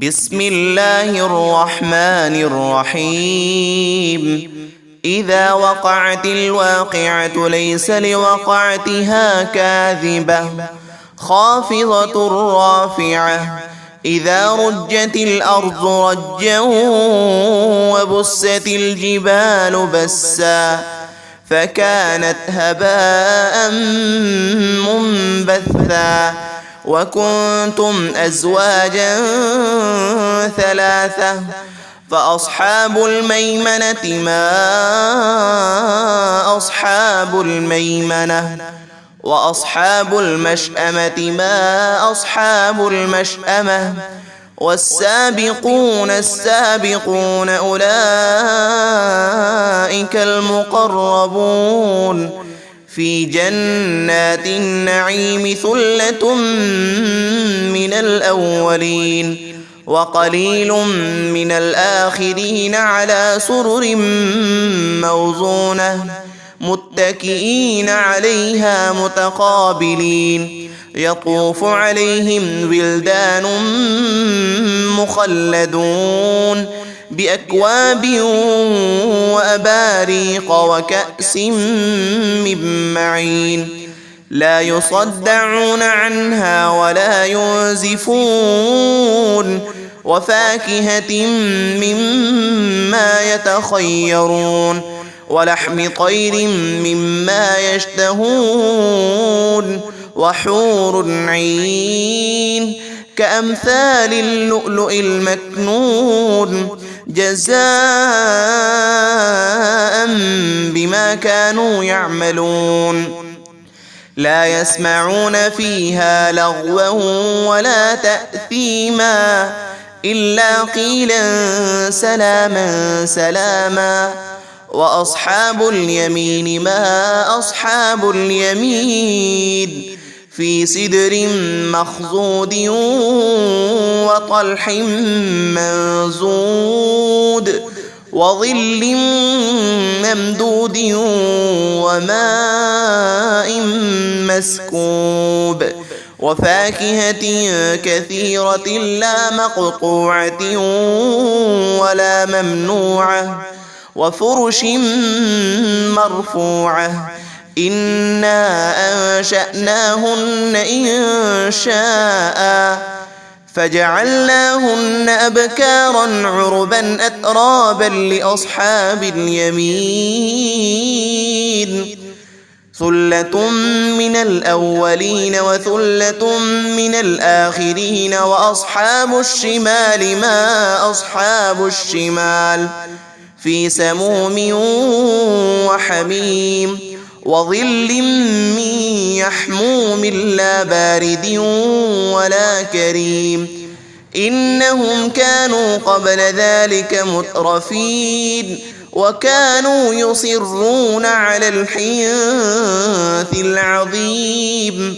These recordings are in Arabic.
بسم الله الرحمن الرحيم إذا وقعت الواقعة ليس لوقعتها كاذبة خافضة رافعة إذا رجت الأرض رجا وبست الجبال بسا فكانت هباء منبثا وكنتم أزواجا ثلاثة فأصحاب الميمنة ما أصحاب الميمنة وأصحاب المشأمة ما أصحاب المشأمة والسابقون السابقون أولئك المقربون في جنات النعيم ثلة من الأولين وقليل من الآخرين على سرر موضونة متكئين عليها متقابلين يطوف عليهم ولدان مخلدون بأكواب وأباريق وكأس من معين لا يصدعون عنها ولا ينزفون وفاكهة مما يتخيرون ولحم طير مما يشتهون وحور عين كأمثال اللؤلؤ المكنون جزاء بما كانوا يعملون لا يسمعون فيها لغوا ولا تأثيما إلا قيلا سلاما سلاما وأصحاب اليمين ما أصحاب اليمين في سدر مخضود وطلح منضود وظل ممدود وماء مسكوب وفاكهة كثيرة لا مقطوعة ولا ممنوعة وفرش مرفوعة إنا أنشأناهن إنشاء فجعلناهن أبكارا عربا أترابا لأصحاب اليمين ثلة من الأولين وثلة من الآخرين وأصحاب الشمال ما أصحاب الشمال في سموم وحميم وظل من يحموم لا بارد ولا كريم إنهم كانوا قبل ذلك مترفين وكانوا يصرون على الحنث العظيم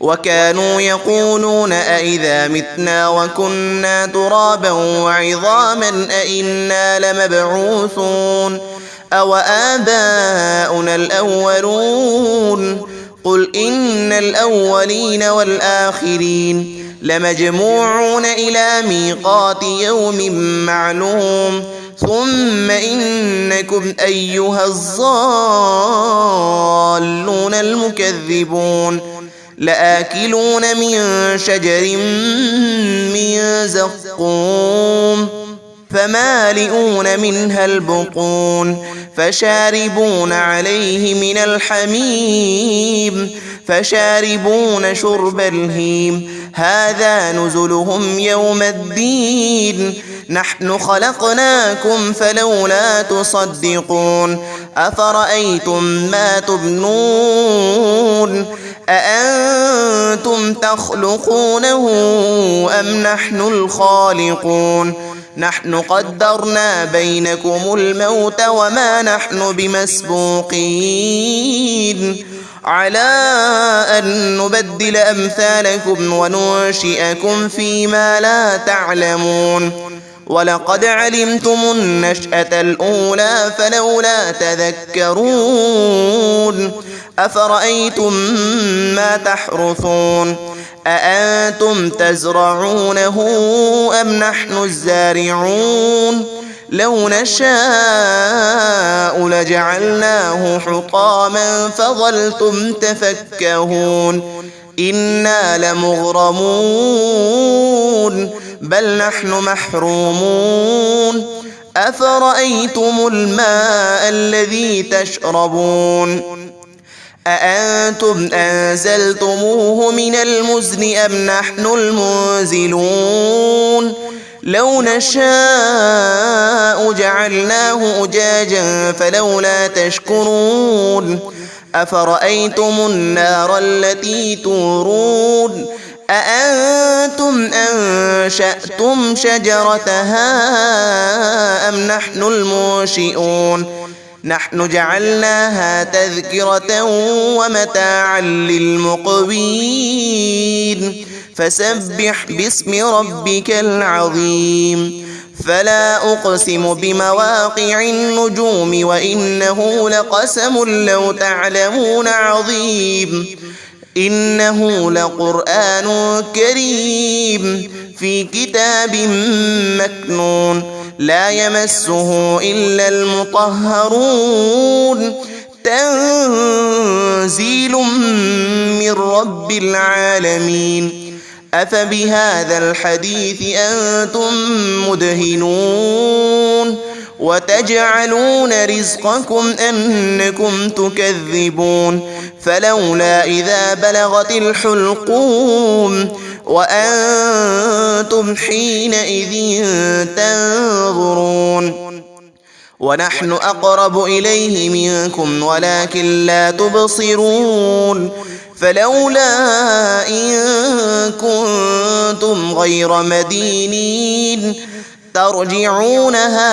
وكانوا يقولون أئذا متنا وكنا ترابا وعظاما أئنا لمبعوثون أو آباؤنا الأولون قل إن الأولين والآخرين لمجموعون إلى ميقات يوم معلوم ثم إنكم أيها الضالون المكذبون لآكلون من شجر من زقوم فمالئون منها البطون فشاربون عليه من الحميم فشاربون شرب الهيم هذا نزلهم يوم الدين نحن خلقناكم فلولا تصدقون أفرأيتم ما تبنون أأنتم تخلقونه أم نحن الخالقون نحن قدرنا بينكم الموت وما نحن بمسبوقين على أن نبدل أمثالكم وننشئكم فيما لا تعلمون ولقد علمتم النشأة الأولى فلولا تذكرون أفرأيتم ما تحرثون أأنتم تزرعونه أم نحن الزارعون لو نشاء لجعلناه حطاما فظلتم تفكهون إنا لمغرمون بل نحن محرومون أفرأيتم الماء الذي تشربون أأنتم أنزلتموه من المزن أم نحن المنزلون لو نشاء جعلناه أجاجا فلولا تشكرون أفرأيتم النار التي تورون أأنتم أنشأتم شجرتها أم نحن المنشئون نحن جعلناها تذكرة ومتاعا للمقوين فسبح باسم ربك العظيم فلا أقسم بمواقع النجوم وإنه لقسم لو تعلمون عظيم إنه لقرآن كريم في كتاب مكنون لا يمسه إلا المطهرون تنزيل من رب العالمين أفبهذا الحديث أنتم مدهنون وتجعلون رزقكم أنكم تكذبون فلولا إذا بلغت الحلقوم وأنتم حينئذ تنظرون ونحن أقرب إليه منكم ولكن لا تبصرون فلولا إن كنتم غير مدينين ترجعونها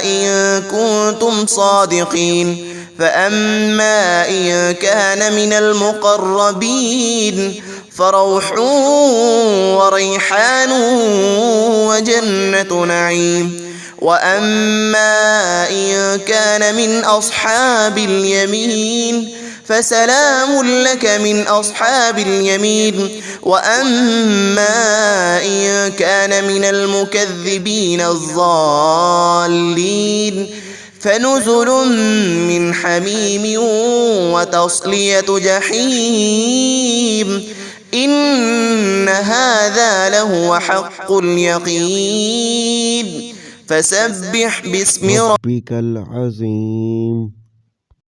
إن كنتم صادقين فأما إن كان من المقربين فروح وريحان وجنة نعيم وأما إن كان من أصحاب اليمين فسلام لك من أصحاب اليمين وأما إن كان من المكذبين الضالين فنزل من حميم وتصلية جحيم إن هذا لهو حق اليقين فسبح باسم ربك العظيم.